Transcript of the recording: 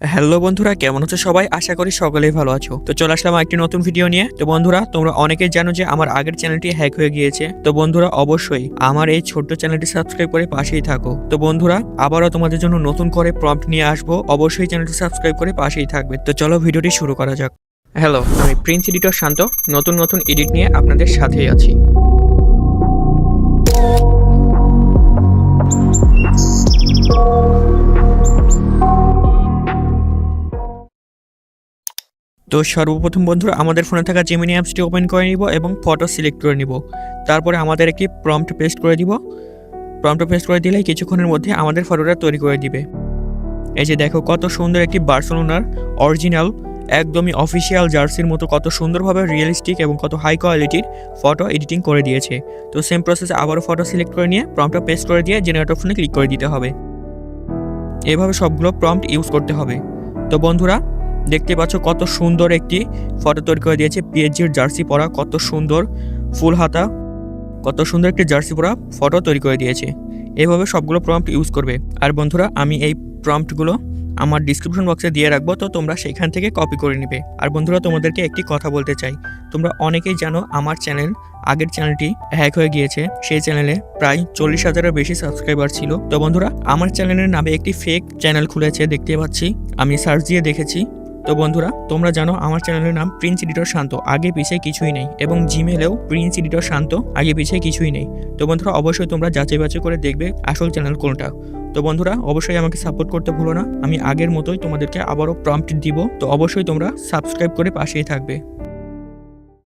Hello বন্ধুরা, কেমন আছো সবাই? আশা করি সকলেই ভালো আছো। তো চলে আসলাম একটি নতুন ভিডিও নিয়ে। তো বন্ধুরা, তোমরা অনেকেই জানো যে আমার আগের চ্যানেলটি হ্যাক হয়ে গিয়েছে। তো বন্ধুরা, অবশ্যই আমার এই ছোট্ট চ্যানেলটি সাবস্ক্রাইব করে পাশেই থাকো। তো বন্ধুরা, আবারও তোমাদের জন্য নতুন করে প্রম্পট নিয়ে আসবো। অবশ্যই চ্যানেলটি সাবস্ক্রাইব করে পাশেই থাকবে। তো চলো ভিডিওটি শুরু করা যাক। হ্যালো, আমি প্রিন্স এডিটর শান্ত। নতুন এডিট নিয়ে আপনাদের সাথেই আছি। তো সর্বপ্রথম বন্ধুরা, আমাদের ফোনে থাকা জেমিনি অ্যাপসটি ওপেন করে নিব এবং ফটো সিলেক্ট করে নিব। তারপরে আমাদের একটি প্রম্পট পেস্ট করে দিব। প্রম্পট পেস্ট করে দিলে কিছুক্ষণের মধ্যে আমাদের ফটোটা তৈরি করে দিবে। এই যে দেখো, কত সুন্দর একটি বার্সেলোনার অরিজিনাল একদমই অফিসিয়াল জার্সির মতো কত সুন্দরভাবে রিয়েলিস্টিক এবং কত হাই কোয়ালিটির ফটো এডিটিং করে দিয়েছে। তো সেম প্রসেসে আবারও ফটো সিলেক্ট করে নিয়ে প্রম্পটটা পেস্ট করে দিয়ে জেনারেট অপশনে ক্লিক করে দিতে হবে। এভাবে সবগুলো প্রম্পট ইউজ করতে হবে। তো বন্ধুরা, দেখতে পাচ্ছ কত সুন্দর একটি ফটো তৈরি করে দিয়েছে। পিএসজির জার্সি পরা, কত সুন্দর ফুল হাতা, কত সুন্দর একটি জার্সি পরা ফটো তৈরি করে দিয়েছে। এভাবে সবগুলো প্রম্পট ইউজ করবে। আর বন্ধুরা, আমি এই প্রম্পটগুলো আমার ডিসক্রিপশন বক্সে দিয়ে রাখবো, তো তোমরা সেখান থেকে কপি করে নেবে। আর বন্ধুরা, তোমাদেরকে একটি কথা বলতে চাই। তোমরা অনেকেই জানো আমার আগের চ্যানেলটি হ্যাক হয়ে গিয়েছে। সেই চ্যানেলে প্রায় 40,000-এর বেশি সাবস্ক্রাইবার ছিল। তো বন্ধুরা, আমার চ্যানেলের নামে একটি ফেক চ্যানেল খুলেছে, দেখতে পাচ্ছি। আমি সার্চ দিয়ে দেখেছি। তো বন্ধুরা, তোমরা জানো আমার চ্যানেলের নাম প্রিন্স এডিটর শান্ত, আগে পিছিয়ে কিছুই নেই। এবং জিমেলেও প্রিন্স এডিটর শান্ত, আগে পিছিয়ে কিছুই নেই। তো বন্ধুরা, অবশ্যই তোমরা যাচাই বাছাই করে দেখবে আসল চ্যানেল কোনটা। তো বন্ধুরা, অবশ্যই আমাকে সাপোর্ট করতে ভুলো না। আমি আগের মতোই তোমাদেরকে আবারও প্রম্পট দিব। তো অবশ্যই তোমরা সাবস্ক্রাইব করে পাশেই থাকবে।